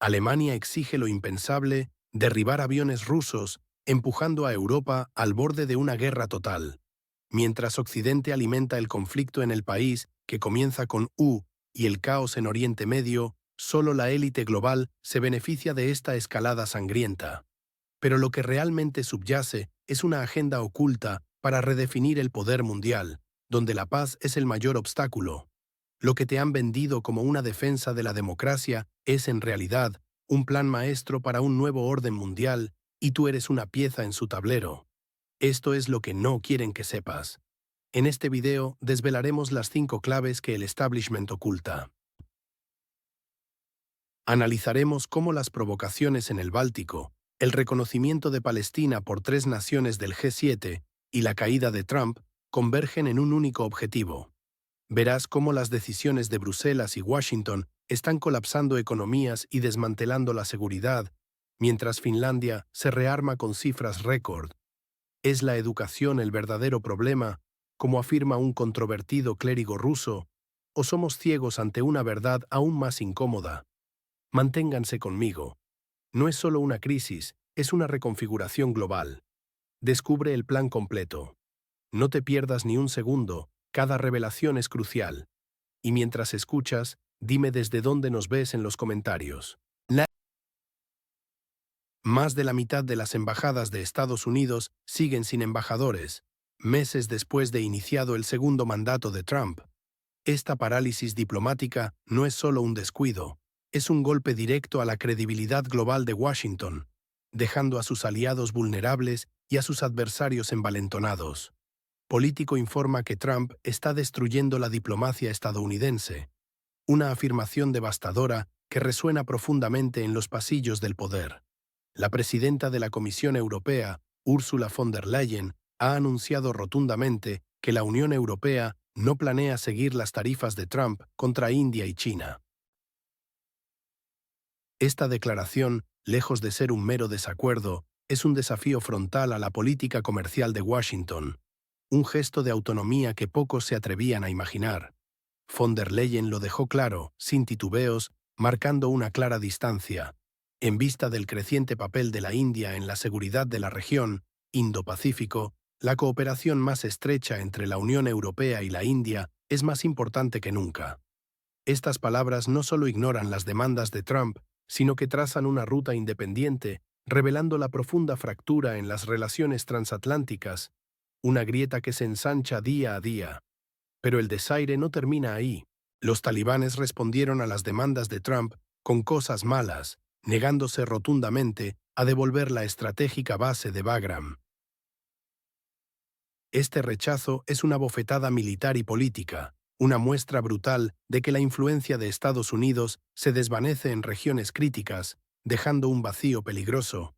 Alemania exige lo impensable, derribar aviones rusos, empujando a Europa al borde de una guerra total. Mientras Occidente alimenta el conflicto en el país, que comienza con U, y el caos en Oriente Medio, solo la élite global se beneficia de esta escalada sangrienta. Pero lo que realmente subyace es una agenda oculta para redefinir el poder mundial, donde la paz es el mayor obstáculo. Lo que te han vendido como una defensa de la democracia es en realidad un plan maestro para un nuevo orden mundial y tú eres una pieza en su tablero. Esto es lo que no quieren que sepas. En este video desvelaremos las 5 claves que el establishment oculta. Analizaremos cómo las provocaciones en el Báltico, el reconocimiento de Palestina por 3 naciones del G7 y la caída de Trump convergen en un único objetivo. Verás cómo las decisiones de Bruselas y Washington están colapsando economías y desmantelando la seguridad, mientras Finlandia se rearma con cifras récord. ¿Es la educación el verdadero problema, como afirma un controvertido clérigo ruso, o somos ciegos ante una verdad aún más incómoda? Manténganse conmigo. No es solo una crisis, es una reconfiguración global. Descubre el plan completo. No te pierdas ni un segundo, cada revelación es crucial. Y mientras escuchas, dime desde dónde nos ves en los comentarios. Más de la mitad de las embajadas de Estados Unidos siguen sin embajadores, meses después de iniciado el segundo mandato de Trump. Esta parálisis diplomática no es solo un descuido, es un golpe directo a la credibilidad global de Washington, dejando a sus aliados vulnerables y a sus adversarios envalentonados. Político informa que Trump está destruyendo la diplomacia estadounidense, una afirmación devastadora que resuena profundamente en los pasillos del poder. La presidenta de la Comisión Europea, Ursula von der Leyen, ha anunciado rotundamente que la Unión Europea no planea seguir las tarifas de Trump contra India y China. Esta declaración, lejos de ser un mero desacuerdo, es un desafío frontal a la política comercial de Washington, un gesto de autonomía que pocos se atrevían a imaginar. Von der Leyen lo dejó claro, sin titubeos, marcando una clara distancia. En vista del creciente papel de la India en la seguridad de la región, Indo-Pacífico, la cooperación más estrecha entre la Unión Europea y la India es más importante que nunca. Estas palabras no solo ignoran las demandas de Trump, sino que trazan una ruta independiente, revelando la profunda fractura en las relaciones transatlánticas, una grieta que se ensancha día a día. Pero el desaire no termina ahí. Los talibanes respondieron a las demandas de Trump con cosas malas, negándose rotundamente a devolver la estratégica base de Bagram. Este rechazo es una bofetada militar y política, una muestra brutal de que la influencia de Estados Unidos se desvanece en regiones críticas, dejando un vacío peligroso.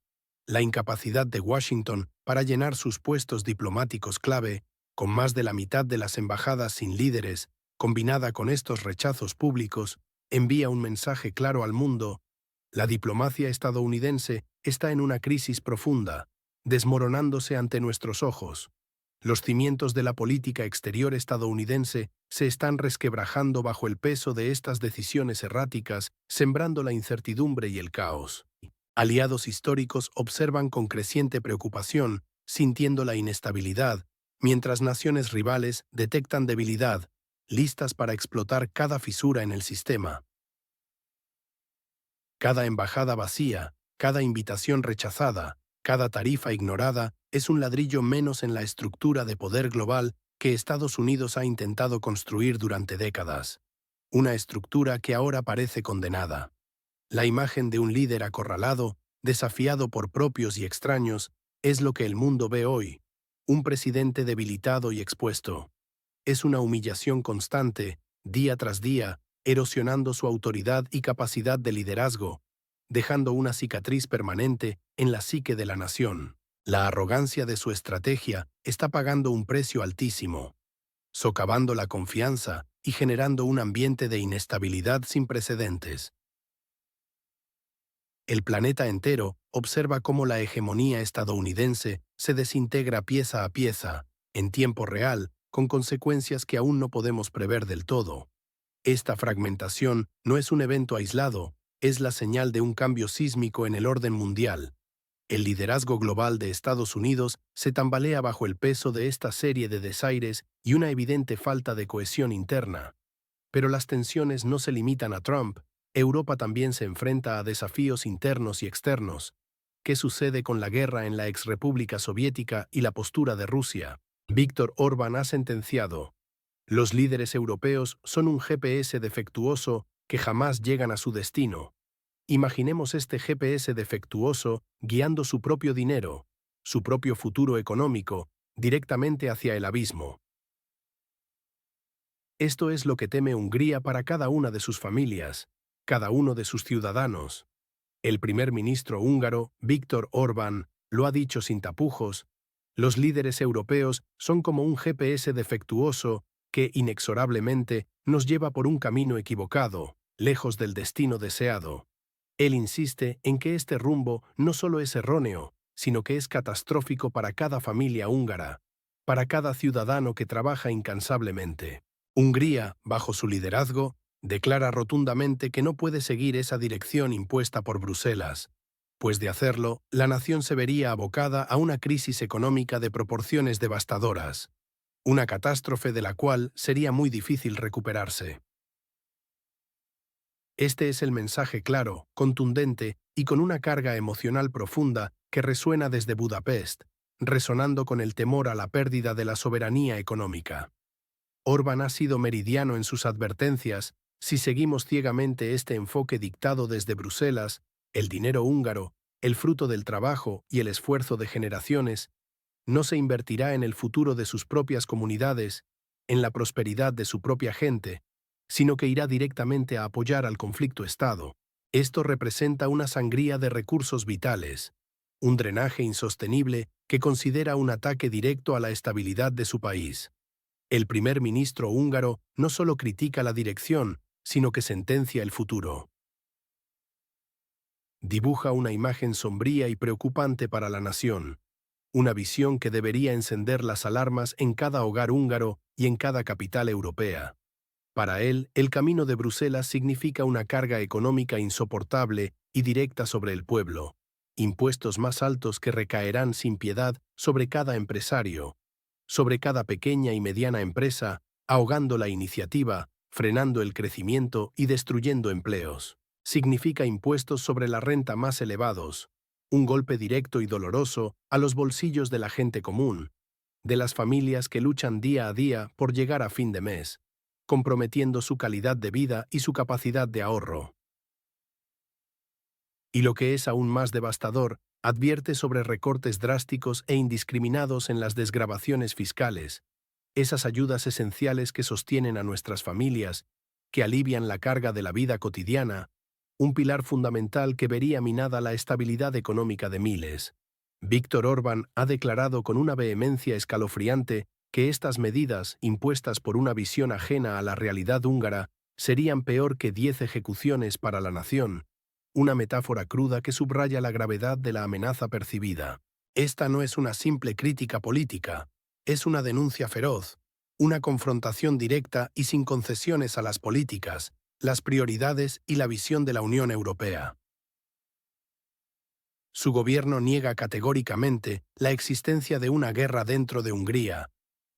La incapacidad de Washington para llenar sus puestos diplomáticos clave, con más de la mitad de las embajadas sin líderes, combinada con estos rechazos públicos, envía un mensaje claro al mundo. La diplomacia estadounidense está en una crisis profunda, desmoronándose ante nuestros ojos. Los cimientos de la política exterior estadounidense se están resquebrajando bajo el peso de estas decisiones erráticas, sembrando la incertidumbre y el caos. Aliados históricos observan con creciente preocupación, sintiendo la inestabilidad, mientras naciones rivales detectan debilidad, listas para explotar cada fisura en el sistema. Cada embajada vacía, cada invitación rechazada, cada tarifa ignorada es un ladrillo menos en la estructura de poder global que Estados Unidos ha intentado construir durante décadas. Una estructura que ahora parece condenada. La imagen de un líder acorralado, desafiado por propios y extraños, es lo que el mundo ve hoy. Un presidente debilitado y expuesto. Es una humillación constante, día tras día, erosionando su autoridad y capacidad de liderazgo, dejando una cicatriz permanente en la psique de la nación. La arrogancia de su estrategia está pagando un precio altísimo, socavando la confianza y generando un ambiente de inestabilidad sin precedentes. El planeta entero observa cómo la hegemonía estadounidense se desintegra pieza a pieza, en tiempo real, con consecuencias que aún no podemos prever del todo. Esta fragmentación no es un evento aislado, es la señal de un cambio sísmico en el orden mundial. El liderazgo global de Estados Unidos se tambalea bajo el peso de esta serie de desaires y una evidente falta de cohesión interna. Pero las tensiones no se limitan a Trump. Europa también se enfrenta a desafíos internos y externos. ¿Qué sucede con la guerra en la exrepública soviética y la postura de Rusia? Víktor Orbán ha sentenciado: los líderes europeos son un GPS defectuoso que jamás llegan a su destino. Imaginemos este GPS defectuoso guiando su propio dinero, su propio futuro económico, directamente hacia el abismo. Esto es lo que teme Hungría para cada una de sus familias, cada uno de sus ciudadanos. El primer ministro húngaro, Viktor Orbán, lo ha dicho sin tapujos: los líderes europeos son como un GPS defectuoso que, inexorablemente, nos lleva por un camino equivocado, lejos del destino deseado. Él insiste en que este rumbo no solo es erróneo, sino que es catastrófico para cada familia húngara, para cada ciudadano que trabaja incansablemente. Hungría, bajo su liderazgo, declara rotundamente que no puede seguir esa dirección impuesta por Bruselas, pues de hacerlo, la nación se vería abocada a una crisis económica de proporciones devastadoras, una catástrofe de la cual sería muy difícil recuperarse. Este es el mensaje claro, contundente y con una carga emocional profunda que resuena desde Budapest, resonando con el temor a la pérdida de la soberanía económica. Orbán ha sido meridiano en sus advertencias: si seguimos ciegamente este enfoque dictado desde Bruselas, el dinero húngaro, el fruto del trabajo y el esfuerzo de generaciones, no se invertirá en el futuro de sus propias comunidades, en la prosperidad de su propia gente, sino que irá directamente a apoyar al conflicto Estado. Esto representa una sangría de recursos vitales, un drenaje insostenible que considera un ataque directo a la estabilidad de su país. El primer ministro húngaro no solo critica la dirección, sino que sentencia el futuro. Dibuja una imagen sombría y preocupante para la nación, una visión que debería encender las alarmas en cada hogar húngaro y en cada capital europea. Para él, el camino de Bruselas significa una carga económica insoportable y directa sobre el pueblo, impuestos más altos que recaerán sin piedad sobre cada empresario, sobre cada pequeña y mediana empresa, ahogando la iniciativa, frenando el crecimiento y destruyendo empleos. Significa impuestos sobre la renta más elevados, un golpe directo y doloroso a los bolsillos de la gente común, de las familias que luchan día a día por llegar a fin de mes, comprometiendo su calidad de vida y su capacidad de ahorro. Y lo que es aún más devastador, advierte sobre recortes drásticos e indiscriminados en las desgravaciones fiscales, esas ayudas esenciales que sostienen a nuestras familias, que alivian la carga de la vida cotidiana, un pilar fundamental que vería minada la estabilidad económica de miles. Víktor Orbán ha declarado con una vehemencia escalofriante que estas medidas, impuestas por una visión ajena a la realidad húngara, serían peor que 10 ejecuciones para la nación, una metáfora cruda que subraya la gravedad de la amenaza percibida. Esta no es una simple crítica política, es una denuncia feroz, una confrontación directa y sin concesiones a las políticas, las prioridades y la visión de la Unión Europea. Su gobierno niega categóricamente la existencia de una guerra dentro de Hungría,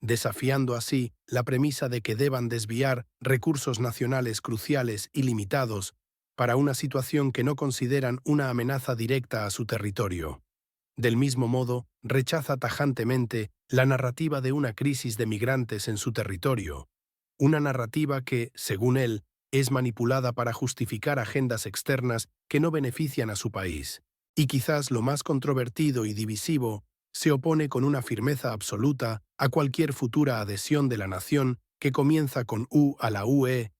desafiando así la premisa de que deban desviar recursos nacionales cruciales y limitados para una situación que no consideran una amenaza directa a su territorio. Del mismo modo, rechaza tajantemente la narrativa de una crisis de migrantes en su territorio, una narrativa que, según él, es manipulada para justificar agendas externas que no benefician a su país. Y quizás lo más controvertido y divisivo, se opone con una firmeza absoluta a cualquier futura adhesión de la nación que comienza con U a la UE,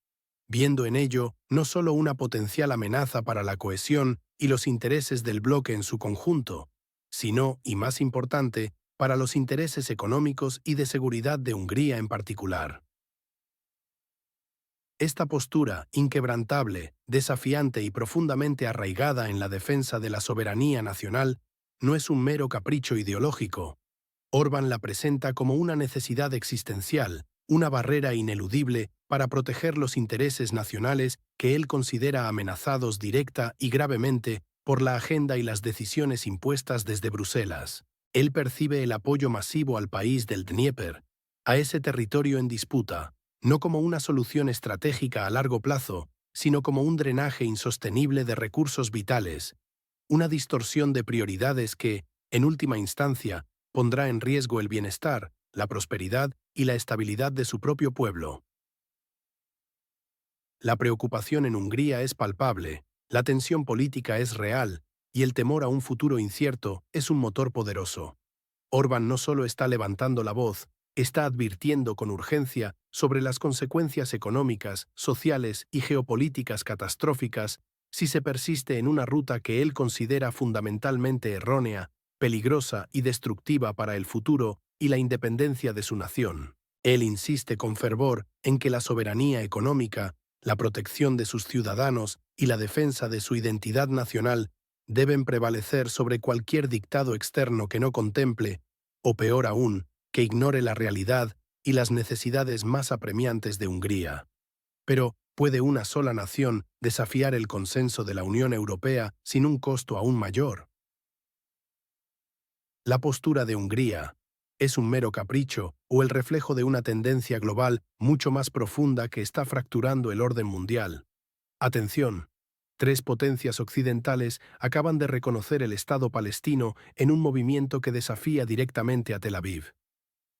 viendo en ello no solo una potencial amenaza para la cohesión y los intereses del bloque en su conjunto, sino, y más importante, para los intereses económicos y de seguridad de Hungría en particular. Esta postura, inquebrantable, desafiante y profundamente arraigada en la defensa de la soberanía nacional, no es un mero capricho ideológico. Orbán la presenta como una necesidad existencial, una barrera ineludible para proteger los intereses nacionales que él considera amenazados directa y gravemente por la agenda y las decisiones impuestas desde Bruselas. Él percibe el apoyo masivo al país del Dnieper, a ese territorio en disputa, no como una solución estratégica a largo plazo, sino como un drenaje insostenible de recursos vitales, una distorsión de prioridades que, en última instancia, pondrá en riesgo el bienestar, la prosperidad y la estabilidad de su propio pueblo. La preocupación en Hungría es palpable, la tensión política es real, y el temor a un futuro incierto es un motor poderoso. Orbán no solo está levantando la voz, está advirtiendo con urgencia sobre las consecuencias económicas, sociales y geopolíticas catastróficas si se persiste en una ruta que él considera fundamentalmente errónea, peligrosa y destructiva para el futuro y la independencia de su nación. Él insiste con fervor en que la soberanía económica, la protección de sus ciudadanos y la defensa de su identidad nacional deben prevalecer sobre cualquier dictado externo que no contemple, o peor aún, que ignore la realidad y las necesidades más apremiantes de Hungría. Pero, ¿puede una sola nación desafiar el consenso de la Unión Europea sin un costo aún mayor? La postura de Hungría es un mero capricho o el reflejo de una tendencia global mucho más profunda que está fracturando el orden mundial. Atención. Tres potencias occidentales acaban de reconocer el Estado palestino en un movimiento que desafía directamente a Tel Aviv.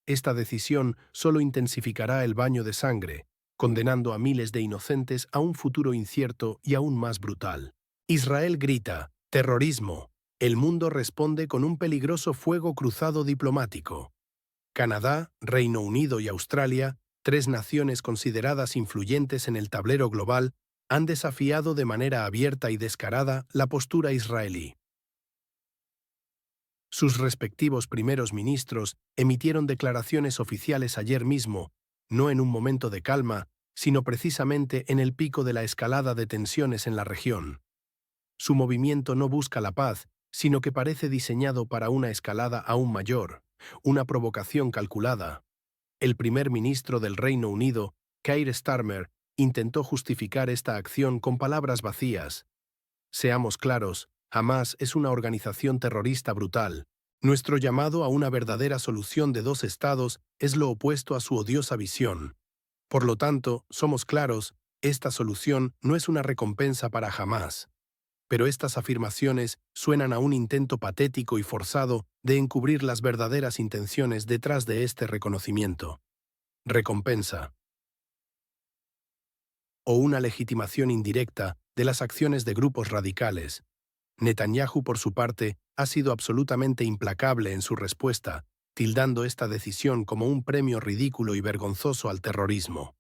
Esta decisión solo intensificará el baño de sangre, condenando a miles de inocentes a un futuro incierto y aún más brutal. Israel grita, terrorismo. El mundo responde con un peligroso fuego cruzado diplomático. Canadá, Reino Unido y Australia, tres naciones consideradas influyentes en el tablero global, han desafiado de manera abierta y descarada la postura israelí. Sus respectivos primeros ministros emitieron declaraciones oficiales ayer mismo, no en un momento de calma, sino precisamente en el pico de la escalada de tensiones en la región. Su movimiento no busca la paz, sino que parece diseñado para una escalada aún mayor, una provocación calculada. El primer ministro del Reino Unido, Keir Starmer, intentó justificar esta acción con palabras vacías. Seamos claros, Hamás es una organización terrorista brutal. Nuestro llamado a una verdadera solución de dos estados es lo opuesto a su odiosa visión. Por lo tanto, somos claros, esta solución no es una recompensa para Hamás. Pero estas afirmaciones suenan a un intento patético y forzado de encubrir las verdaderas intenciones detrás de este reconocimiento. Recompensa. O una legitimación indirecta de las acciones de grupos radicales. Netanyahu, por su parte, ha sido absolutamente implacable en su respuesta, tildando esta decisión como un premio ridículo y vergonzoso al terrorismo.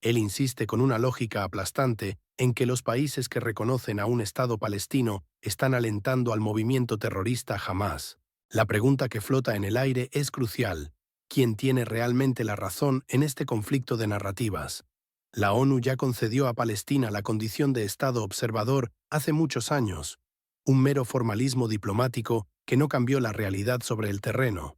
Él insiste con una lógica aplastante en que los países que reconocen a un Estado palestino están alentando al movimiento terrorista Hamás. La pregunta que flota en el aire es crucial. ¿Quién tiene realmente la razón en este conflicto de narrativas? La ONU ya concedió a Palestina la condición de Estado observador hace muchos años, un mero formalismo diplomático que no cambió la realidad sobre el terreno.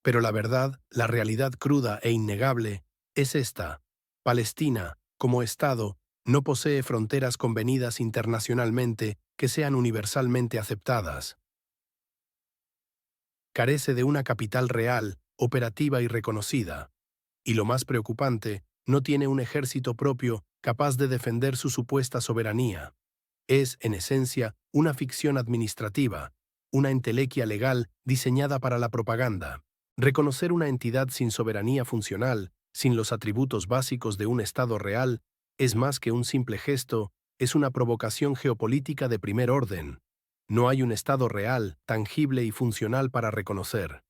Pero la verdad, la realidad cruda e innegable, es esta. Palestina, como Estado, no posee fronteras convenidas internacionalmente que sean universalmente aceptadas. Carece de una capital real, operativa y reconocida. Y lo más preocupante, no tiene un ejército propio capaz de defender su supuesta soberanía. Es, en esencia, una ficción administrativa, una entelequia legal diseñada para la propaganda. Reconocer una entidad sin soberanía funcional, sin los atributos básicos de un Estado real, es más que un simple gesto, es una provocación geopolítica de primer orden. No hay un Estado real, tangible y funcional para reconocer.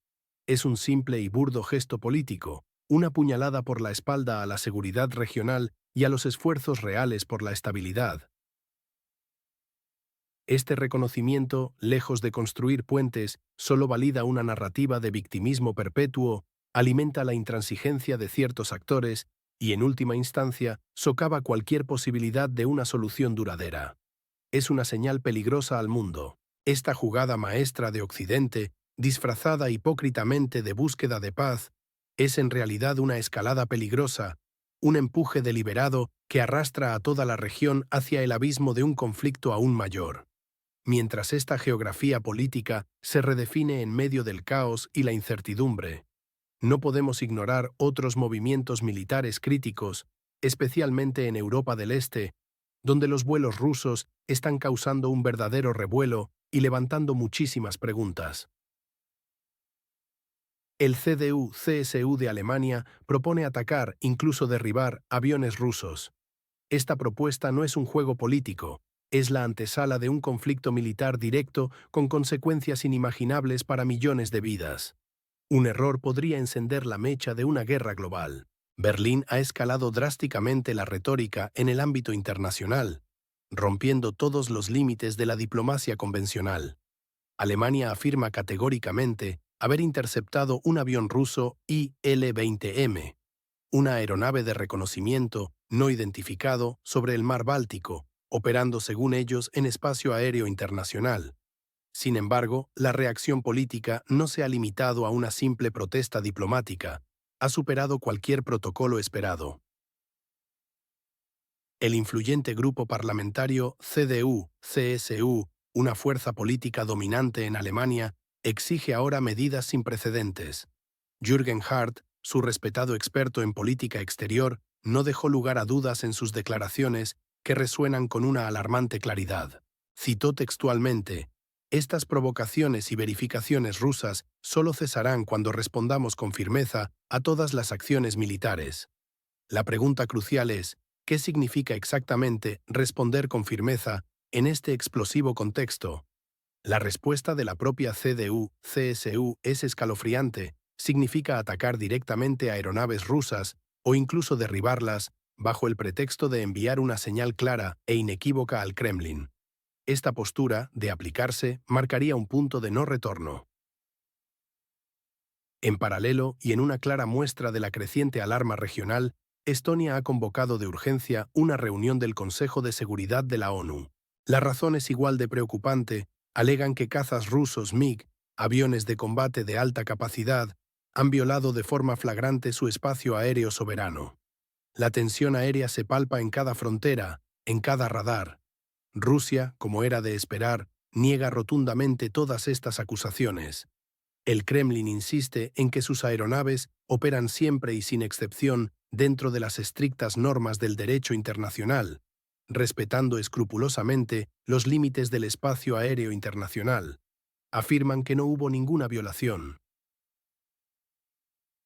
Es un simple y burdo gesto político, una puñalada por la espalda a la seguridad regional y a los esfuerzos reales por la estabilidad. Este reconocimiento, lejos de construir puentes, solo valida una narrativa de victimismo perpetuo, alimenta la intransigencia de ciertos actores y, en última instancia, socava cualquier posibilidad de una solución duradera. Es una señal peligrosa al mundo. Esta jugada maestra de Occidente, disfrazada hipócritamente de búsqueda de paz, es en realidad una escalada peligrosa, un empuje deliberado que arrastra a toda la región hacia el abismo de un conflicto aún mayor. Mientras esta geografía política se redefine en medio del caos y la incertidumbre, no podemos ignorar otros movimientos militares críticos, especialmente en Europa del Este, donde los vuelos rusos están causando un verdadero revuelo y levantando muchísimas preguntas. El CDU-CSU de Alemania propone atacar, incluso derribar, aviones rusos. Esta propuesta no es un juego político, es la antesala de un conflicto militar directo con consecuencias inimaginables para millones de vidas. Un error podría encender la mecha de una guerra global. Berlín ha escalado drásticamente la retórica en el ámbito internacional, rompiendo todos los límites de la diplomacia convencional. Alemania afirma categóricamente haber interceptado un avión ruso Il-20M, una aeronave de reconocimiento no identificado sobre el mar Báltico, operando según ellos en espacio aéreo internacional. Sin embargo, la reacción política no se ha limitado a una simple protesta diplomática, ha superado cualquier protocolo esperado. El influyente grupo parlamentario CDU-CSU, una fuerza política dominante en Alemania, exige ahora medidas sin precedentes. Jürgen Hart, su respetado experto en política exterior, no dejó lugar a dudas en sus declaraciones que resuenan con una alarmante claridad. Citó textualmente: «Estas provocaciones y verificaciones rusas solo cesarán cuando respondamos con firmeza a todas las acciones militares». La pregunta crucial es: ¿qué significa exactamente responder con firmeza en este explosivo contexto? La respuesta de la propia CDU-CSU es escalofriante. Significa atacar directamente a aeronaves rusas o incluso derribarlas bajo el pretexto de enviar una señal clara e inequívoca al Kremlin. Esta postura, de aplicarse, marcaría un punto de no retorno. En paralelo, y en una clara muestra de la creciente alarma regional, Estonia ha convocado de urgencia una reunión del Consejo de Seguridad de la ONU. La razón es igual de preocupante. Alegan que cazas rusos MiG, aviones de combate de alta capacidad, han violado de forma flagrante su espacio aéreo soberano. La tensión aérea se palpa en cada frontera, en cada radar. Rusia, como era de esperar, niega rotundamente todas estas acusaciones. El Kremlin insiste en que sus aeronaves operan siempre y sin excepción dentro de las estrictas normas del derecho internacional, respetando escrupulosamente los límites del espacio aéreo internacional. Afirman que no hubo ninguna violación.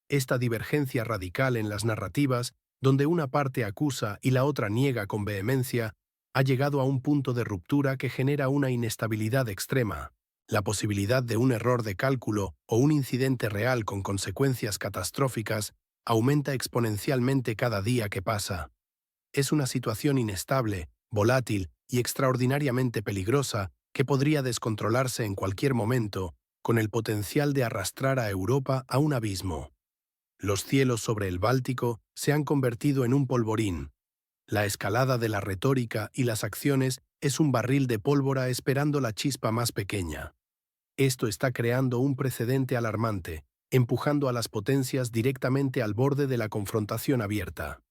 Esta divergencia radical en las narrativas, donde una parte acusa y la otra niega con vehemencia, ha llegado a un punto de ruptura que genera una inestabilidad extrema. La posibilidad de un error de cálculo o un incidente real con consecuencias catastróficas aumenta exponencialmente cada día que pasa. Es una situación inestable, volátil y extraordinariamente peligrosa que podría descontrolarse en cualquier momento, con el potencial de arrastrar a Europa a un abismo. Los cielos sobre el Báltico se han convertido en un polvorín. La escalada de la retórica y las acciones es un barril de pólvora esperando la chispa más pequeña. Esto está creando un precedente alarmante, empujando a las potencias directamente al borde de la confrontación abierta.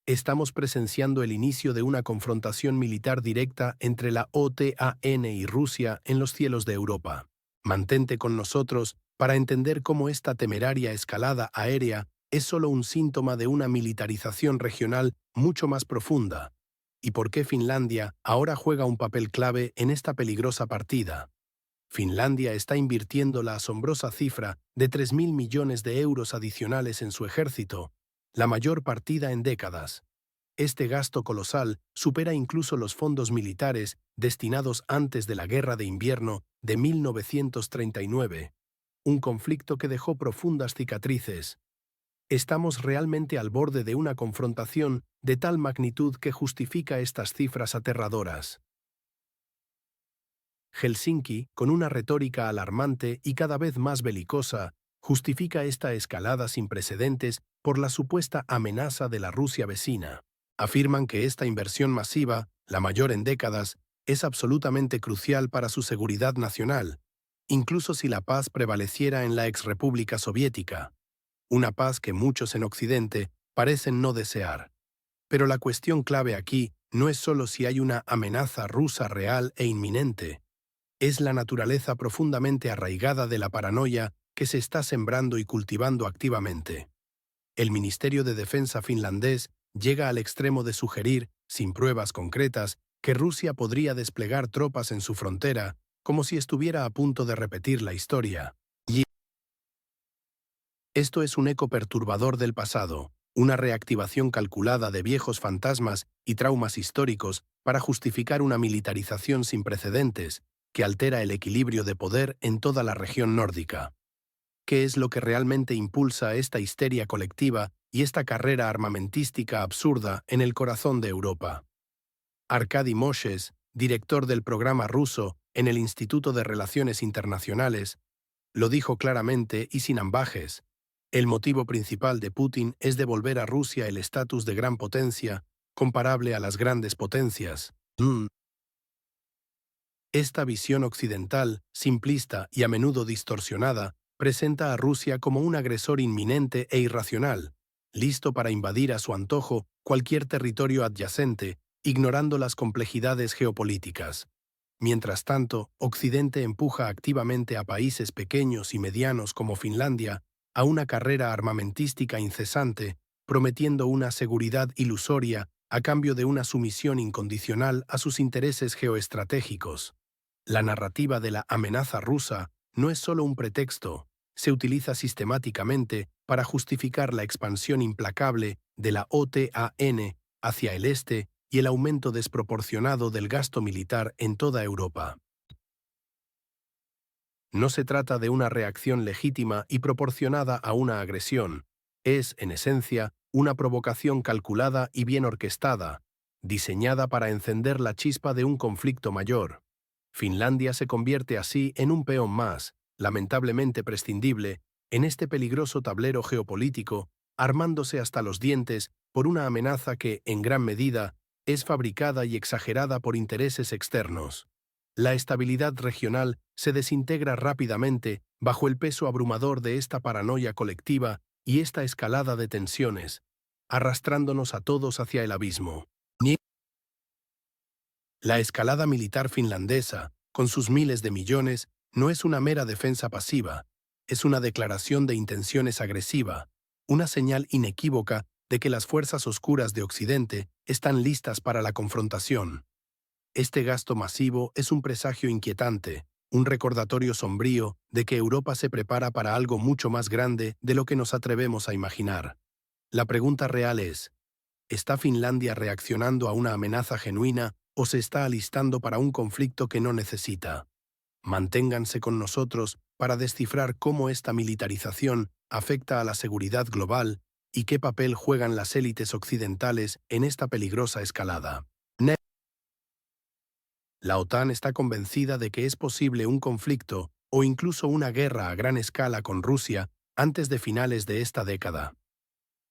Estamos presenciando el inicio de una confrontación militar directa entre la OTAN y Rusia en los cielos de Europa. Mantente con nosotros para entender cómo esta temeraria escalada aérea es solo un síntoma de una militarización regional mucho más profunda, y por qué Finlandia ahora juega un papel clave en esta peligrosa partida. Finlandia está invirtiendo la asombrosa cifra de 3.000 millones de euros adicionales en su ejército, la mayor partida en décadas. Este gasto colosal supera incluso los fondos militares destinados antes de la Guerra de Invierno de 1939, un conflicto que dejó profundas cicatrices. Estamos realmente al borde de una confrontación de tal magnitud que justifica estas cifras aterradoras. Helsinki, con una retórica alarmante y cada vez más belicosa, justifica esta escalada sin precedentes por la supuesta amenaza de la Rusia vecina. Afirman que esta inversión masiva, la mayor en décadas, es absolutamente crucial para su seguridad nacional, incluso si la paz prevaleciera en la exrepública soviética. una paz que muchos en Occidente parecen no desear. Pero la cuestión clave aquí no es solo si hay una amenaza rusa real e inminente, es la naturaleza profundamente arraigada de la paranoia que se está sembrando y cultivando activamente. El Ministerio de Defensa finlandés llega al extremo de sugerir, sin pruebas concretas, que Rusia podría desplegar tropas en su frontera, como si estuviera a punto de repetir la historia. Y esto es un eco perturbador del pasado, una reactivación calculada de viejos fantasmas y traumas históricos para justificar una militarización sin precedentes que altera el equilibrio de poder en toda la región nórdica. ¿Qué es lo que realmente impulsa esta histeria colectiva y esta carrera armamentística absurda en el corazón de Europa? Arkady Moshes, director del programa ruso en el Instituto de Relaciones Internacionales, lo dijo claramente y sin ambages. El motivo principal de Putin es devolver a Rusia el estatus de gran potencia, comparable a las grandes potencias. Esta visión occidental, simplista y a menudo distorsionada, presenta a Rusia como un agresor inminente e irracional, listo para invadir a su antojo cualquier territorio adyacente, ignorando las complejidades geopolíticas. Mientras tanto, Occidente empuja activamente a países pequeños y medianos como Finlandia a una carrera armamentística incesante, prometiendo una seguridad ilusoria a cambio de una sumisión incondicional a sus intereses geoestratégicos. La narrativa de la amenaza rusa no es solo un pretexto, se utiliza sistemáticamente para justificar la expansión implacable de la OTAN hacia el este y el aumento desproporcionado del gasto militar en toda Europa. No se trata de una reacción legítima y proporcionada a una agresión, es, en esencia, una provocación calculada y bien orquestada, diseñada para encender la chispa de un conflicto mayor. Finlandia se convierte así en un peón más, lamentablemente prescindible, en este peligroso tablero geopolítico, armándose hasta los dientes por una amenaza que, en gran medida, es fabricada y exagerada por intereses externos. La estabilidad regional se desintegra rápidamente bajo el peso abrumador de esta paranoia colectiva y esta escalada de tensiones, arrastrándonos a todos hacia el abismo. La escalada militar finlandesa, con sus miles de millones, no es una mera defensa pasiva, es una declaración de intenciones agresiva, una señal inequívoca de que las fuerzas oscuras de Occidente están listas para la confrontación. Este gasto masivo es un presagio inquietante, un recordatorio sombrío de que Europa se prepara para algo mucho más grande de lo que nos atrevemos a imaginar. La pregunta real es, ¿está Finlandia reaccionando a una amenaza genuina o se está alistando para un conflicto que no necesita? Manténganse con nosotros para descifrar cómo esta militarización afecta a la seguridad global y qué papel juegan las élites occidentales en esta peligrosa escalada. La OTAN está convencida de que es posible un conflicto o incluso una guerra a gran escala con Rusia antes de finales de esta década.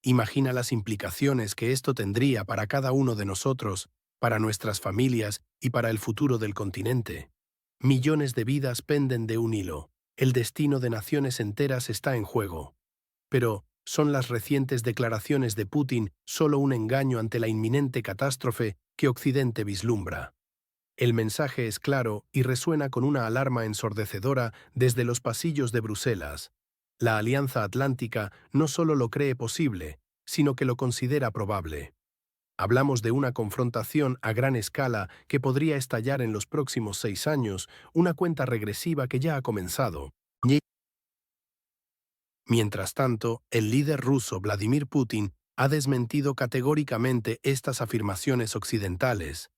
Imagina las implicaciones que esto tendría para cada uno de nosotros, para nuestras familias y para el futuro del continente. Millones de vidas penden de un hilo. El destino de naciones enteras está en juego. Pero, ¿son las recientes declaraciones de Putin solo un engaño ante la inminente catástrofe que Occidente vislumbra? El mensaje es claro y resuena con una alarma ensordecedora desde los pasillos de Bruselas. La Alianza Atlántica no solo lo cree posible, sino que lo considera probable. Hablamos de una confrontación a gran escala que podría estallar en los próximos 6 años, una cuenta regresiva que ya ha comenzado. Mientras tanto, el líder ruso Vladimir Putin ha desmentido categóricamente estas afirmaciones occidentales.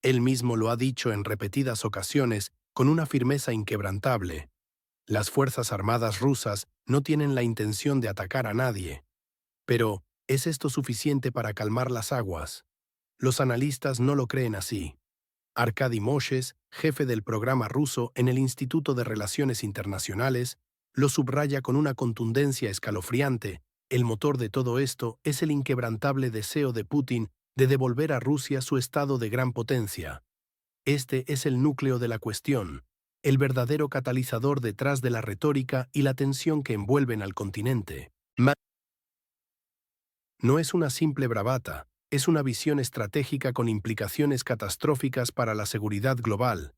Él mismo lo ha dicho en repetidas ocasiones con una firmeza inquebrantable. Las Fuerzas Armadas rusas no tienen la intención de atacar a nadie. Pero, ¿es esto suficiente para calmar las aguas? Los analistas no lo creen así. Arkady Moshes, jefe del programa ruso en el Instituto de Relaciones Internacionales, lo subraya con una contundencia escalofriante. El motor de todo esto es el inquebrantable deseo de Putin de devolver a Rusia su estado de gran potencia. Este es el núcleo de la cuestión, el verdadero catalizador detrás de la retórica y la tensión que envuelven al continente. No es una simple bravata, es una visión estratégica con implicaciones catastróficas para la seguridad global.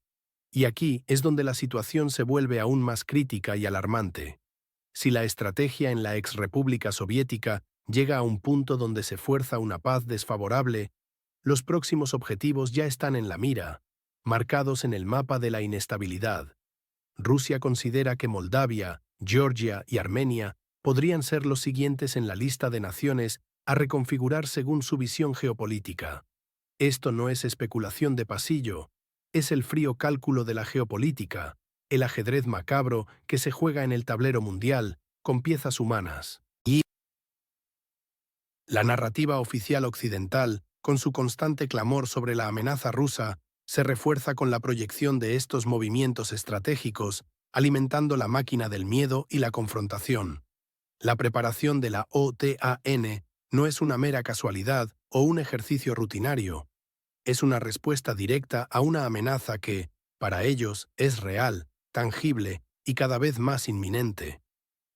Y aquí es donde la situación se vuelve aún más crítica y alarmante. Si la estrategia en la exrepública soviética llega a un punto donde se fuerza una paz desfavorable, los próximos objetivos ya están en la mira, marcados en el mapa de la inestabilidad. Rusia considera que Moldavia, Georgia y Armenia podrían ser los siguientes en la lista de naciones a reconfigurar según su visión geopolítica. Esto no es especulación de pasillo, es el frío cálculo de la geopolítica, el ajedrez macabro que se juega en el tablero mundial, con piezas humanas. Y la narrativa oficial occidental, con su constante clamor sobre la amenaza rusa, se refuerza con la proyección de estos movimientos estratégicos, alimentando la máquina del miedo y la confrontación. La preparación de la OTAN no es una mera casualidad o un ejercicio rutinario. Es una respuesta directa a una amenaza que, para ellos, es real, tangible y cada vez más inminente.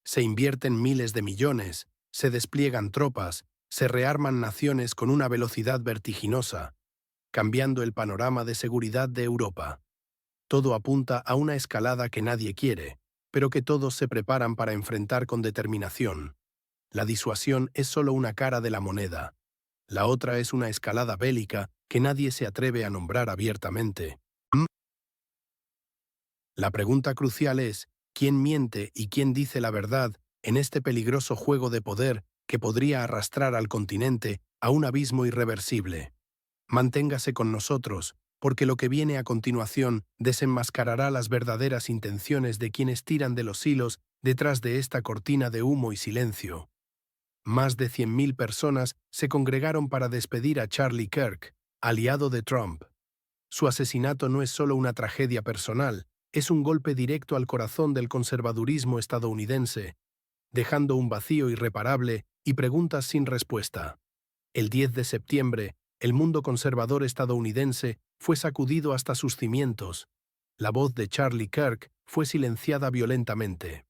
Se invierten miles de millones, se despliegan tropas, se rearman naciones con una velocidad vertiginosa, cambiando el panorama de seguridad de Europa. Todo apunta a una escalada que nadie quiere, pero que todos se preparan para enfrentar con determinación. La disuasión es solo una cara de la moneda. La otra es una escalada bélica que nadie se atreve a nombrar abiertamente. La pregunta crucial es, ¿quién miente y quién dice la verdad en este peligroso juego de poder que podría arrastrar al continente a un abismo irreversible? Manténgase con nosotros, porque lo que viene a continuación desenmascarará las verdaderas intenciones de quienes tiran de los hilos detrás de esta cortina de humo y silencio. Más de 100.000 personas se congregaron para despedir a Charlie Kirk, aliado de Trump. Su asesinato no es solo una tragedia personal, es un golpe directo al corazón del conservadurismo estadounidense, dejando un vacío irreparable y preguntas sin respuesta. El 10 de septiembre, el mundo conservador estadounidense fue sacudido hasta sus cimientos. La voz de Charlie Kirk fue silenciada violentamente.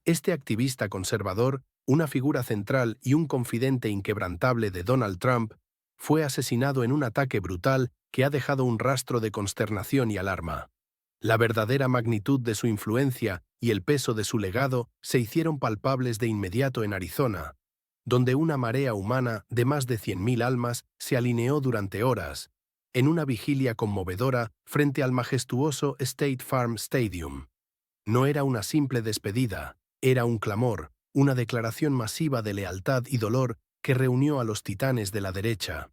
Este activista conservador, una figura central y un confidente inquebrantable de Donald Trump, fue asesinado en un ataque brutal que ha dejado un rastro de consternación y alarma. La verdadera magnitud de su influencia y el peso de su legado se hicieron palpables de inmediato en Arizona, donde una marea humana de más de 100.000 almas se alineó durante horas, en una vigilia conmovedora frente al majestuoso State Farm Stadium. No era una simple despedida, era un clamor, una declaración masiva de lealtad y dolor que reunió a los titanes de la derecha.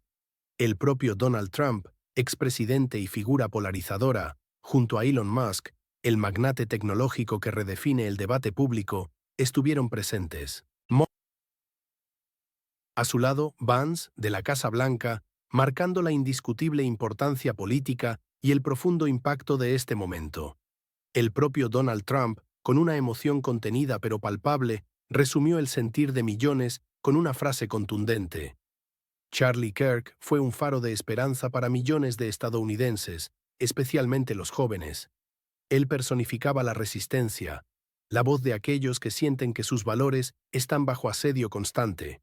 El propio Donald Trump, expresidente y figura polarizadora, junto a Elon Musk, el magnate tecnológico que redefine el debate público, estuvieron presentes. A su lado, Vance, de la Casa Blanca, marcando la indiscutible importancia política y el profundo impacto de este momento. El propio Donald Trump, con una emoción contenida pero palpable, resumió el sentir de millones con una frase contundente. Charlie Kirk fue un faro de esperanza para millones de estadounidenses, especialmente los jóvenes. Él personificaba la resistencia, la voz de aquellos que sienten que sus valores están bajo asedio constante.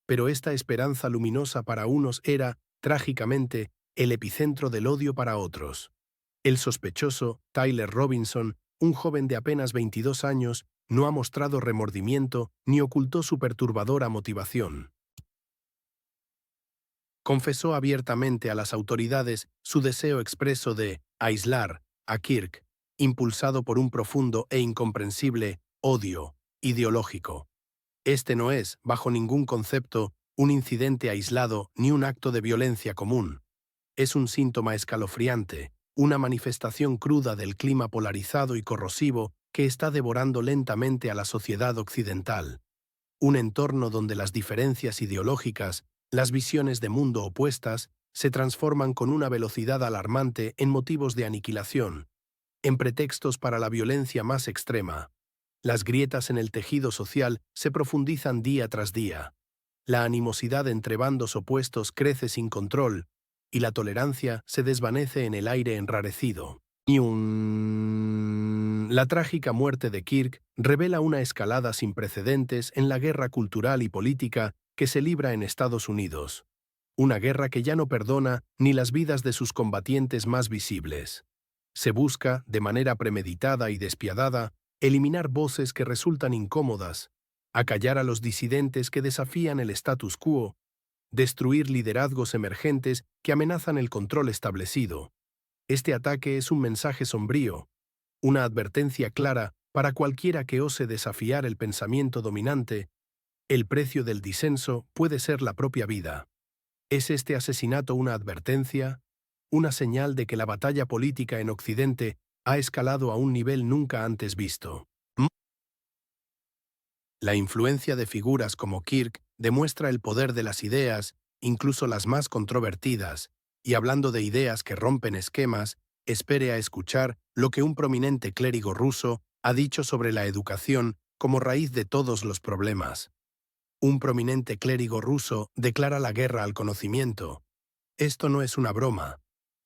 Pero esta esperanza luminosa para unos era, trágicamente, el epicentro del odio para otros. El sospechoso, Tyler Robinson, un joven de apenas 22 años, no ha mostrado remordimiento ni ocultó su perturbadora motivación. Confesó abiertamente a las autoridades su deseo expreso de aislar a Kirk, impulsado por un profundo e incomprensible odio ideológico. Este no es, bajo ningún concepto, un incidente aislado ni un acto de violencia común. Es un síntoma escalofriante, una manifestación cruda del clima polarizado y corrosivo que está devorando lentamente a la sociedad occidental. Un entorno donde las diferencias ideológicas, las visiones de mundo opuestas, se transforman con una velocidad alarmante en motivos de aniquilación, en pretextos para la violencia más extrema. Las grietas en el tejido social se profundizan día tras día. La animosidad entre bandos opuestos crece sin control, y la tolerancia se desvanece en el aire enrarecido. La trágica muerte de Kirk revela una escalada sin precedentes en la guerra cultural y política que se libra en Estados Unidos. Una guerra que ya no perdona ni las vidas de sus combatientes más visibles. Se busca, de manera premeditada y despiadada, eliminar voces que resultan incómodas, acallar a los disidentes que desafían el status quo, destruir liderazgos emergentes que amenazan el control establecido. Este ataque es un mensaje sombrío, una advertencia clara para cualquiera que ose desafiar el pensamiento dominante. El precio del disenso puede ser la propia vida. ¿Es este asesinato una advertencia? ¿Una señal de que la batalla política en Occidente ha escalado a un nivel nunca antes visto? La influencia de figuras como Kirk demuestra el poder de las ideas, incluso las más controvertidas, y hablando de ideas que rompen esquemas, espere a escuchar lo que un prominente clérigo ruso ha dicho sobre la educación como raíz de todos los problemas. Un prominente clérigo ruso declara la guerra al conocimiento. Esto no es una broma.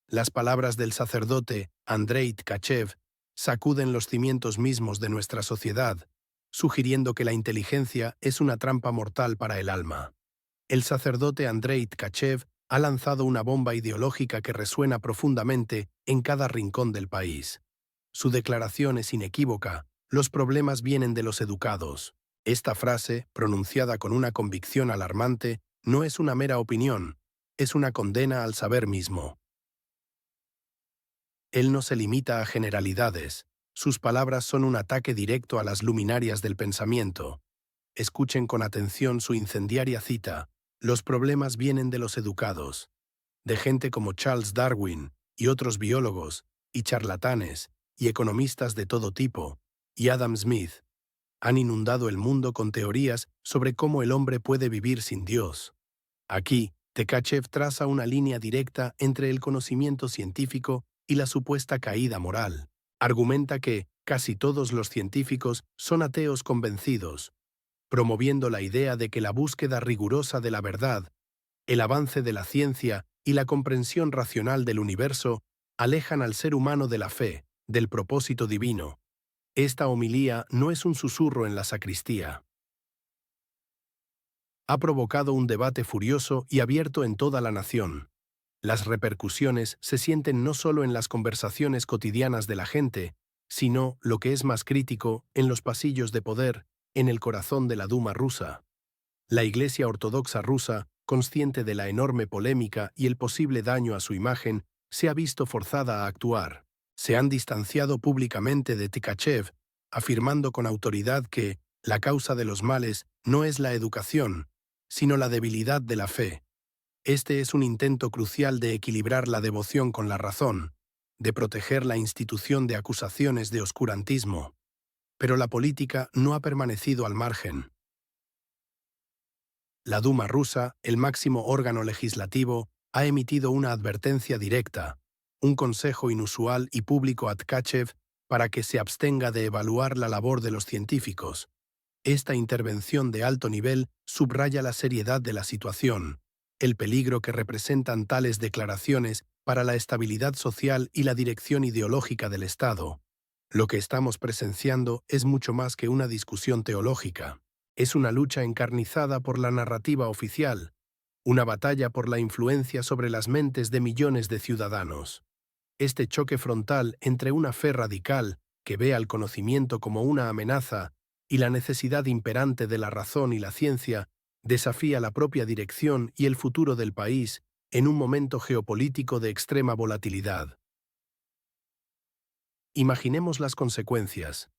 Las palabras del sacerdote Andrei Tkachev sacuden los cimientos mismos de nuestra sociedad, sugiriendo que la inteligencia es una trampa mortal para el alma. El sacerdote Andrei Tkachev ha lanzado una bomba ideológica que resuena profundamente en cada rincón del país. Su declaración es inequívoca: los problemas vienen de los educados. Esta frase, pronunciada con una convicción alarmante, no es una mera opinión, es una condena al saber mismo. Él no se limita a generalidades. Sus palabras son un ataque directo a las luminarias del pensamiento. Escuchen con atención su incendiaria cita: los problemas vienen de los educados, de gente como Charles Darwin y otros biólogos, y charlatanes, y economistas de todo tipo, y Adam Smith. Han inundado el mundo con teorías sobre cómo el hombre puede vivir sin Dios. Aquí, Tkachev traza una línea directa entre el conocimiento científico y la supuesta caída moral. Argumenta que casi todos los científicos son ateos convencidos, promoviendo la idea de que la búsqueda rigurosa de la verdad, el avance de la ciencia y la comprensión racional del universo alejan al ser humano de la fe, del propósito divino. Esta homilía no es un susurro en la sacristía. Ha provocado un debate furioso y abierto en toda la nación. Las repercusiones se sienten no solo en las conversaciones cotidianas de la gente, sino, lo que es más crítico, en los pasillos de poder, en el corazón de la Duma rusa. La Iglesia Ortodoxa rusa, consciente de la enorme polémica y el posible daño a su imagen, se ha visto forzada a actuar. Se han distanciado públicamente de Tkachev, afirmando con autoridad que la causa de los males no es la educación, sino la debilidad de la fe. Este es un intento crucial de equilibrar la devoción con la razón, de proteger la institución de acusaciones de oscurantismo. Pero la política no ha permanecido al margen. La Duma rusa, el máximo órgano legislativo, ha emitido una advertencia directa, un consejo inusual y público a Tkachev para que se abstenga de evaluar la labor de los científicos. Esta intervención de alto nivel subraya la seriedad de la situación, el peligro que representan tales declaraciones para la estabilidad social y la dirección ideológica del Estado. Lo que estamos presenciando es mucho más que una discusión teológica. Es una lucha encarnizada por la narrativa oficial, una batalla por la influencia sobre las mentes de millones de ciudadanos. Este choque frontal entre una fe radical, que ve al conocimiento como una amenaza, y la necesidad imperante de la razón y la ciencia, desafía la propia dirección y el futuro del país en un momento geopolítico de extrema volatilidad. Imaginemos las consecuencias.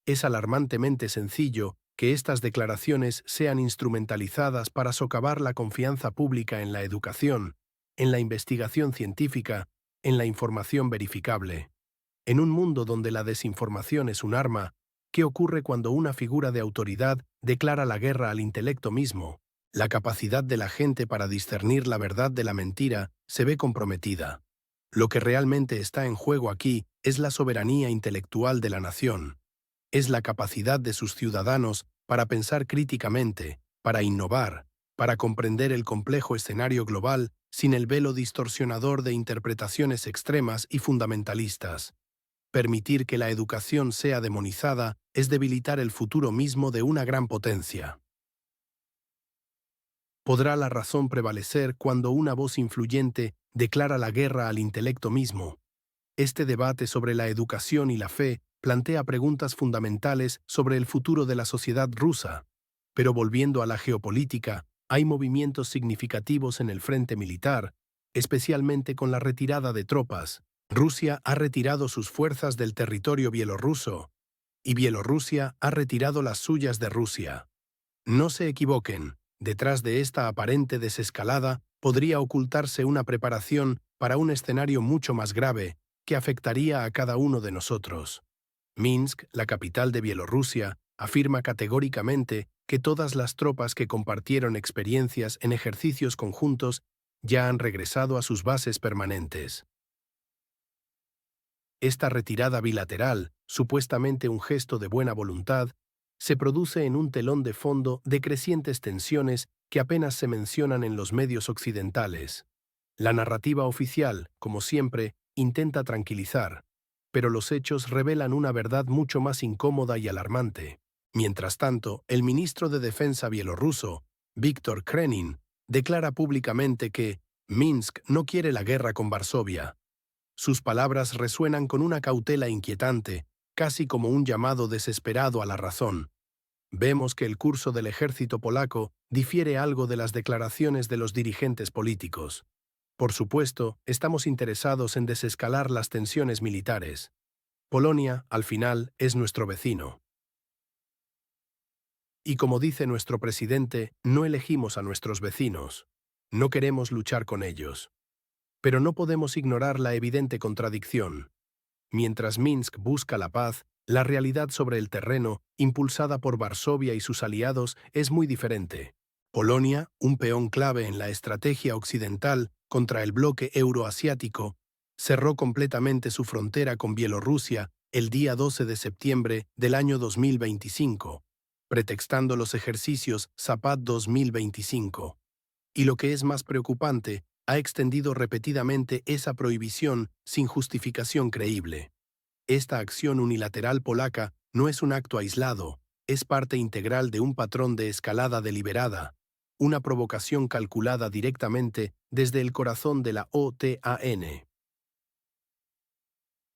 Es alarmantemente sencillo que estas declaraciones sean instrumentalizadas para socavar la confianza pública en la educación, en la investigación científica, en la información verificable. En un mundo donde la desinformación es un arma, ¿qué ocurre cuando una figura de autoridad declara la guerra al intelecto mismo? La capacidad de la gente para discernir la verdad de la mentira se ve comprometida. Lo que realmente está en juego aquí es la soberanía intelectual de la nación. Es la capacidad de sus ciudadanos para pensar críticamente, para innovar, para comprender el complejo escenario global sin el velo distorsionador de interpretaciones extremas y fundamentalistas. Permitir que la educación sea demonizada es debilitar el futuro mismo de una gran potencia. ¿Podrá la razón prevalecer cuando una voz influyente declara la guerra al intelecto mismo? Este debate sobre la educación y la fe plantea preguntas fundamentales sobre el futuro de la sociedad rusa. Pero volviendo a la geopolítica, hay movimientos significativos en el frente militar, especialmente con la retirada de tropas. Rusia ha retirado sus fuerzas del territorio bielorruso, y Bielorrusia ha retirado las suyas de Rusia. No se equivoquen, detrás de esta aparente desescalada podría ocultarse una preparación para un escenario mucho más grave que afectaría a cada uno de nosotros. Minsk, la capital de Bielorrusia, afirma categóricamente que todas las tropas que compartieron experiencias en ejercicios conjuntos ya han regresado a sus bases permanentes. Esta retirada bilateral, supuestamente un gesto de buena voluntad, se produce en un telón de fondo de crecientes tensiones que apenas se mencionan en los medios occidentales. La narrativa oficial, como siempre, intenta tranquilizar, pero los hechos revelan una verdad mucho más incómoda y alarmante. Mientras tanto, el ministro de Defensa bielorruso, Víktor Krenin, declara públicamente que Minsk no quiere la guerra con Varsovia. Sus palabras resuenan con una cautela inquietante, casi como un llamado desesperado a la razón. Vemos que el curso del ejército polaco difiere algo de las declaraciones de los dirigentes políticos. Por supuesto, estamos interesados en desescalar las tensiones militares. Polonia, al final, es nuestro vecino. Y como dice nuestro presidente, no elegimos a nuestros vecinos. No queremos luchar con ellos. Pero no podemos ignorar la evidente contradicción. Mientras Minsk busca la paz, la realidad sobre el terreno, impulsada por Varsovia y sus aliados, es muy diferente. Polonia, un peón clave en la estrategia occidental contra el bloque euroasiático, cerró completamente su frontera con Bielorrusia el día 12 de septiembre del año 2025, pretextando los ejercicios Zapad 2025. Y lo que es más preocupante, ha extendido repetidamente esa prohibición sin justificación creíble. Esta acción unilateral polaca no es un acto aislado, es parte integral de un patrón de escalada deliberada, una provocación calculada directamente desde el corazón de la OTAN.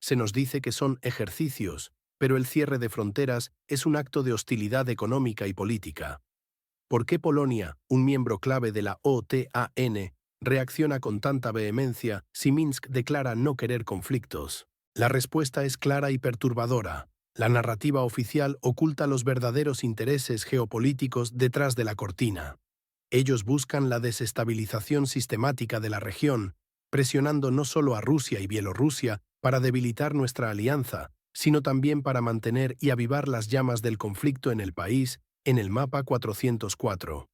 Se nos dice que son ejercicios, pero el cierre de fronteras es un acto de hostilidad económica y política. ¿Por qué Polonia, un miembro clave de la OTAN, reacciona con tanta vehemencia si Minsk declara no querer conflictos? La respuesta es clara y perturbadora. La narrativa oficial oculta los verdaderos intereses geopolíticos detrás de la cortina. Ellos buscan la desestabilización sistemática de la región, presionando no solo a Rusia y Bielorrusia para debilitar nuestra alianza, sino también para mantener y avivar las llamas del conflicto en el país, en el mapa 404.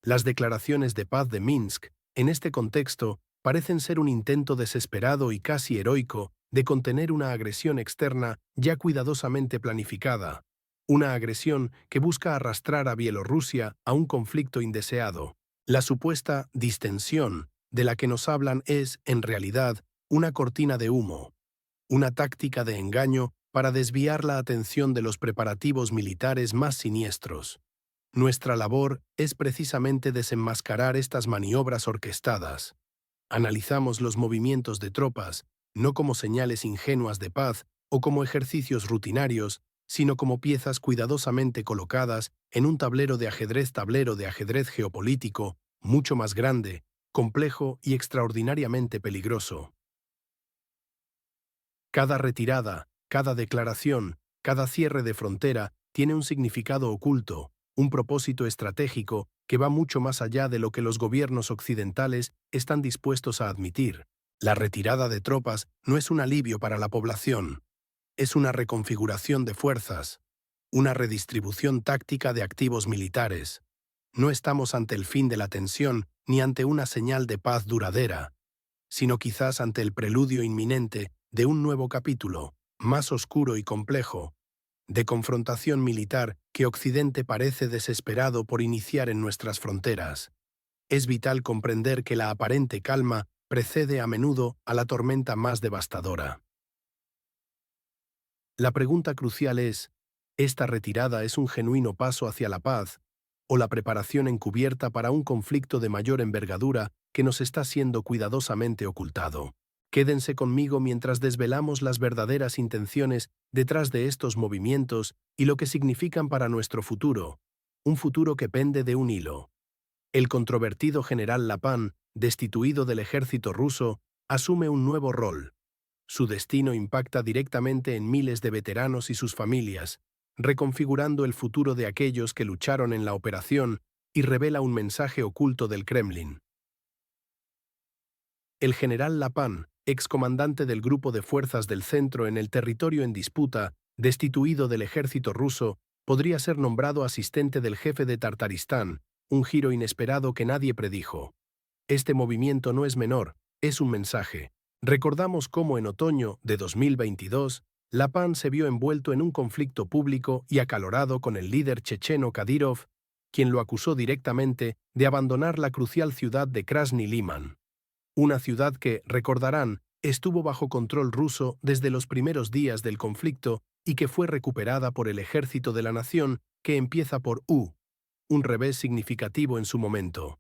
Las declaraciones de paz de Minsk, en este contexto, parecen ser un intento desesperado y casi heroico de contener una agresión externa ya cuidadosamente planificada, una agresión que busca arrastrar a Bielorrusia a un conflicto indeseado. La supuesta distensión de la que nos hablan es, en realidad, una cortina de humo, una táctica de engaño para desviar la atención de los preparativos militares más siniestros. Nuestra labor es precisamente desenmascarar estas maniobras orquestadas. Analizamos los movimientos de tropas, no como señales ingenuas de paz o como ejercicios rutinarios, sino como piezas cuidadosamente colocadas en un tablero de ajedrez geopolítico, mucho más grande, complejo y extraordinariamente peligroso. Cada retirada, cada declaración, cada cierre de frontera tiene un significado oculto, un propósito estratégico que va mucho más allá de lo que los gobiernos occidentales están dispuestos a admitir. La retirada de tropas no es un alivio para la población, es una reconfiguración de fuerzas, una redistribución táctica de activos militares. No estamos ante el fin de la tensión ni ante una señal de paz duradera, sino quizás ante el preludio inminente de un nuevo capítulo, más oscuro y complejo, de confrontación militar que Occidente parece desesperado por iniciar en nuestras fronteras. Es vital comprender que la aparente calma precede a menudo a la tormenta más devastadora. La pregunta crucial es, ¿esta retirada es un genuino paso hacia la paz o la preparación encubierta para un conflicto de mayor envergadura que nos está siendo cuidadosamente ocultado? Quédense conmigo mientras desvelamos las verdaderas intenciones detrás de estos movimientos y lo que significan para nuestro futuro, un futuro que pende de un hilo. El controvertido general Lapan, destituido del ejército ruso, asume un nuevo rol. Su destino impacta directamente en miles de veteranos y sus familias, reconfigurando el futuro de aquellos que lucharon en la operación y revela un mensaje oculto del Kremlin. El general Lapan, excomandante del grupo de fuerzas del centro en el territorio en disputa, destituido del ejército ruso, podría ser nombrado asistente del jefe de Tartaristán, un giro inesperado que nadie predijo. Este movimiento no es menor, es un mensaje. Recordamos cómo en otoño de 2022, Lapan se vio envuelto en un conflicto público y acalorado con el líder checheno Kadyrov, quien lo acusó directamente de abandonar la crucial ciudad de Krasny Liman. Una ciudad que, recordarán, estuvo bajo control ruso desde los primeros días del conflicto y que fue recuperada por el ejército de la nación que empieza por U, un revés significativo en su momento.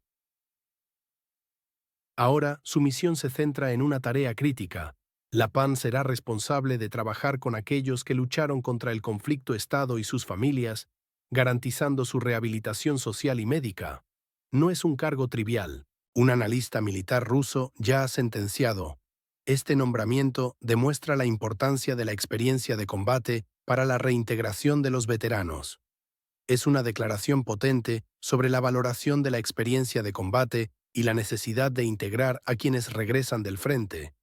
Ahora, su misión se centra en una tarea crítica. Lapan será responsable de trabajar con aquellos que lucharon contra el conflicto Estado y sus familias, garantizando su rehabilitación social y médica. No es un cargo trivial. Un analista militar ruso ya ha sentenciado. Este nombramiento demuestra la importancia de la experiencia de combate para la reintegración de los veteranos. Es una declaración potente sobre la valoración de la experiencia de combate y la necesidad de integrar a quienes regresan del frente.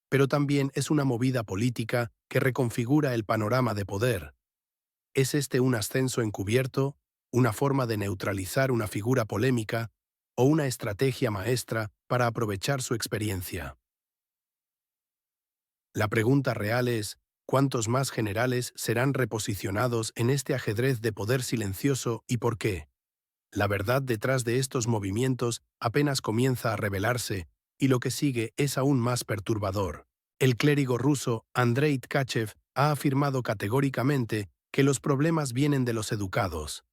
Pero también es una movida política que reconfigura el panorama de poder. ¿Es este un ascenso encubierto, una forma de neutralizar una figura polémica o una estrategia maestra para aprovechar su experiencia? La pregunta real es, ¿cuántos más generales serán reposicionados en este ajedrez de poder silencioso y por qué? La verdad detrás de estos movimientos apenas comienza a revelarse, y lo que sigue es aún más perturbador. El clérigo ruso Andrei Tkachev ha afirmado categóricamente que los problemas vienen de los educados.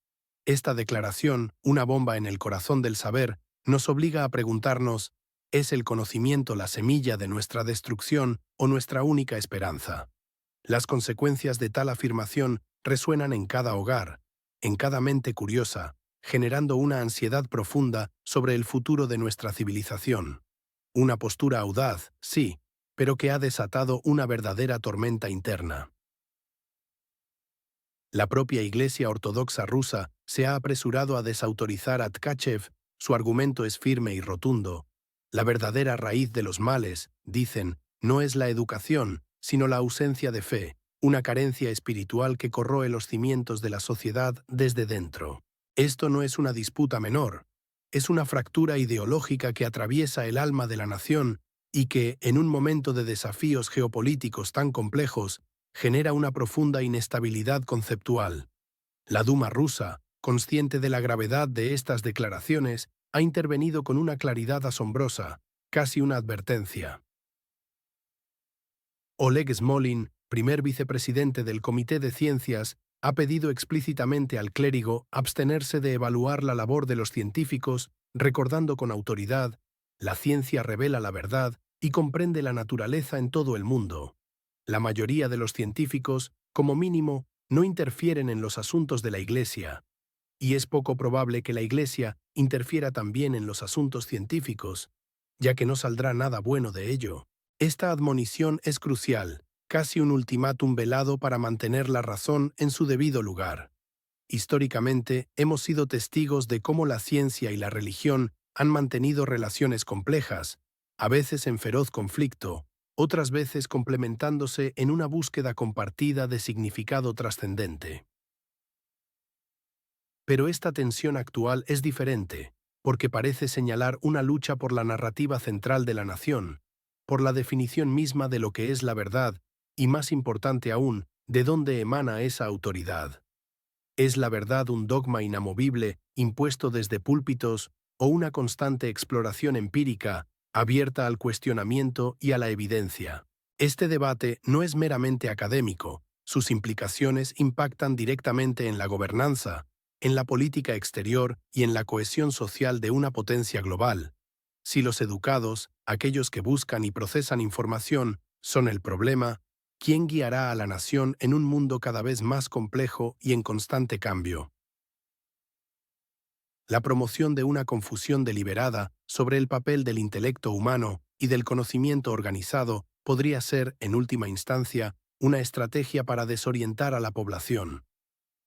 Esta declaración, una bomba en el corazón del saber, nos obliga a preguntarnos, ¿es el conocimiento la semilla de nuestra destrucción o nuestra única esperanza? Las consecuencias de tal afirmación resuenan en cada hogar, en cada mente curiosa, generando una ansiedad profunda sobre el futuro de nuestra civilización. Una postura audaz, sí, pero que ha desatado una verdadera tormenta interna. La propia Iglesia Ortodoxa rusa se ha apresurado a desautorizar a Tkachev. Su argumento es firme y rotundo. La verdadera raíz de los males, dicen, no es la educación, sino la ausencia de fe, una carencia espiritual que corroe los cimientos de la sociedad desde dentro. Esto no es una disputa menor, es una fractura ideológica que atraviesa el alma de la nación y que, en un momento de desafíos geopolíticos tan complejos, genera una profunda inestabilidad conceptual. La Duma rusa, consciente de la gravedad de estas declaraciones, ha intervenido con una claridad asombrosa, casi una advertencia. Oleg Smolin, primer vicepresidente del Comité de Ciencias, ha pedido explícitamente al clérigo abstenerse de evaluar la labor de los científicos, recordando con autoridad, la ciencia revela la verdad y comprende la naturaleza en todo el mundo. La mayoría de los científicos, como mínimo, no interfieren en los asuntos de la Iglesia, y es poco probable que la Iglesia interfiera también en los asuntos científicos, ya que no saldrá nada bueno de ello. Esta admonición es crucial, casi un ultimátum velado para mantener la razón en su debido lugar. Históricamente, hemos sido testigos de cómo la ciencia y la religión han mantenido relaciones complejas, a veces en feroz conflicto, otras veces complementándose en una búsqueda compartida de significado trascendente. Pero esta tensión actual es diferente, porque parece señalar una lucha por la narrativa central de la nación, por la definición misma de lo que es la verdad, y más importante aún, de dónde emana esa autoridad. ¿Es la verdad un dogma inamovible, impuesto desde púlpitos, o una constante exploración empírica, abierta al cuestionamiento y a la evidencia? Este debate no es meramente académico, Sus implicaciones impactan directamente en la gobernanza, en la política exterior y en la cohesión social de una potencia global. Si los educados, aquellos que buscan y procesan información, son el problema, ¿quién guiará a la nación en un mundo cada vez más complejo y en constante cambio? La promoción de una confusión deliberada sobre el papel del intelecto humano y del conocimiento organizado podría ser, en última instancia, una estrategia para desorientar a la población,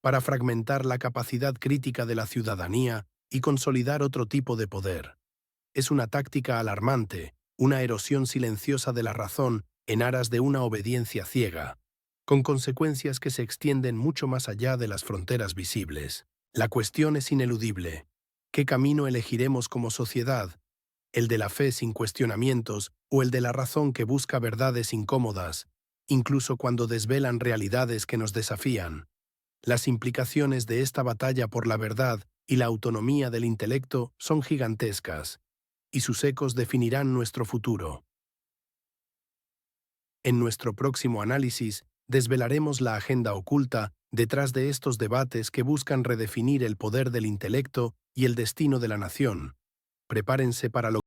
para fragmentar la capacidad crítica de la ciudadanía y consolidar otro tipo de poder. Es una táctica alarmante, una erosión silenciosa de la razón en aras de una obediencia ciega, con consecuencias que se extienden mucho más allá de las fronteras visibles. La cuestión es ineludible. ¿Qué camino elegiremos como sociedad? ¿El de la fe sin cuestionamientos o el de la razón que busca verdades incómodas, incluso cuando desvelan realidades que nos desafían? Las implicaciones de esta batalla por la verdad y la autonomía del intelecto son gigantescas, y sus ecos definirán nuestro futuro. En nuestro próximo análisis, desvelaremos la agenda oculta detrás de estos debates que buscan redefinir el poder del intelecto y el destino de la nación. Prepárense para lo